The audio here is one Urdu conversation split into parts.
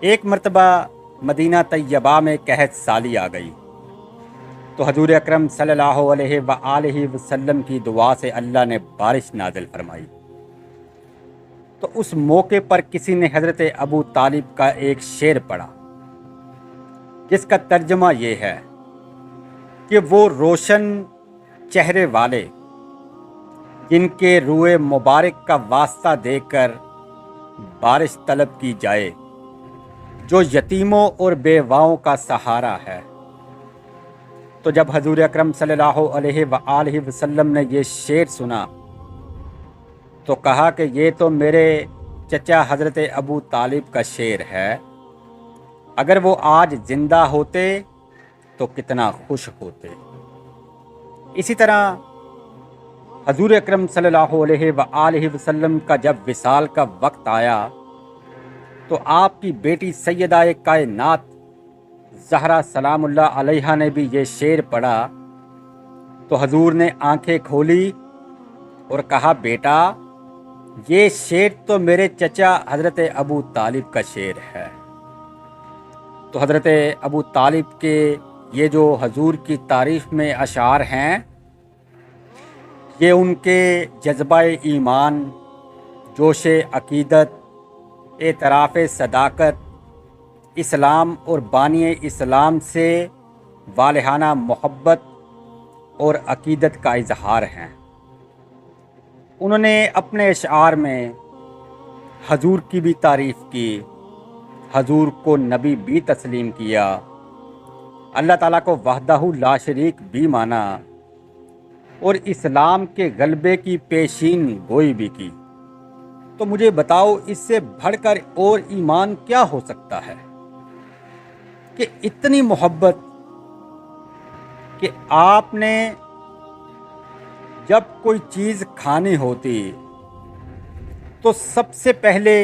ایک مرتبہ مدینہ طیبہ میں قحط سالی آ گئی تو حضور اکرم صلی اللہ علیہ وآلہ وسلم کی دعا سے اللہ نے بارش نازل فرمائی۔ تو اس موقع پر کسی نے حضرت ابو طالب کا ایک شعر پڑھا جس کا ترجمہ یہ ہے کہ وہ روشن چہرے والے جن کے روئے مبارک کا واسطہ دے کر بارش طلب کی جائے، جو یتیموں اور بیواؤں کا سہارا ہے۔ تو جب حضور اکرم صلی اللہ علیہ وآلہ وسلم نے یہ شعر سنا تو کہا کہ یہ تو میرے چچا حضرت ابو طالب کا شعر ہے، اگر وہ آج زندہ ہوتے تو کتنا خوش ہوتے۔ اسی طرح حضور اکرم صلی اللہ علیہ وآلہ وسلم کا جب وصال کا وقت آیا تو آپ کی بیٹی سیدہ کائنات زہرا سلام اللہ علیہا نے بھی یہ شعر پڑھا تو حضور نے آنکھیں کھولی اور کہا، بیٹا یہ شعر تو میرے چچا حضرت ابو طالب کا شعر ہے۔ تو حضرت ابو طالب کے یہ جو حضور کی تعریف میں اشعار ہیں، یہ ان کے جذبہ ایمان، جوش عقیدت، اعتراف صداقت، اسلام اور بانی اسلام سے والہانہ محبت اور عقیدت کا اظہار ہیں۔ انہوں نے اپنے اشعار میں حضور کی بھی تعریف کی، حضور کو نبی بھی تسلیم کیا، اللہ تعالیٰ کو وحدہ لا شریک بھی مانا اور اسلام کے غلبے کی پیشین گوئی بھی کی۔ تو مجھے بتاؤ اس سے بڑھ کر اور ایمان کیا ہو سکتا ہے کہ اتنی محبت کہ آپ نے جب کوئی چیز کھانی ہوتی تو سب سے پہلے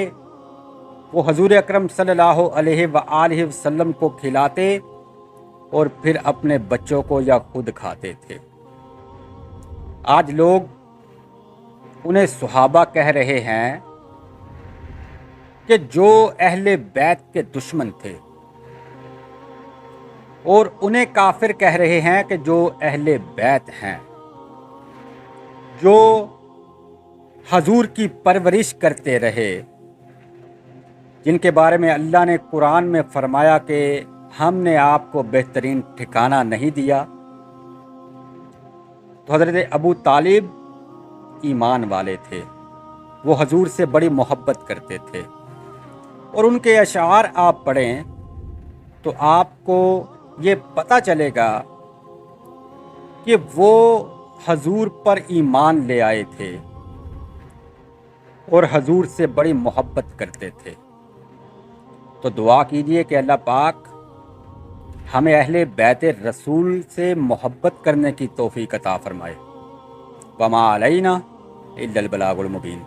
وہ حضور اکرم صلی اللہ علیہ وآلہ وسلم کو کھلاتے اور پھر اپنے بچوں کو یا خود کھاتے تھے۔ آج لوگ انہیں صحابہ کہہ رہے ہیں کہ جو اہل بیت کے دشمن تھے، اور انہیں کافر کہہ رہے ہیں کہ جو اہل بیت ہیں، جو حضور کی پرورش کرتے رہے، جن کے بارے میں اللہ نے قرآن میں فرمایا کہ ہم نے آپ کو بہترین ٹھکانہ نہیں دیا۔ تو حضرت ابو طالب ایمان والے تھے، وہ حضور سے بڑی محبت کرتے تھے، اور ان کے اشعار آپ پڑھیں تو آپ کو یہ پتہ چلے گا کہ وہ حضور پر ایمان لے آئے تھے اور حضور سے بڑی محبت کرتے تھے۔ تو دعا کیجئے کہ اللہ پاک ہمیں اہل بیت رسول سے محبت کرنے کی توفیق عطا فرمائے۔ وما علینا الا البلاغ المبین۔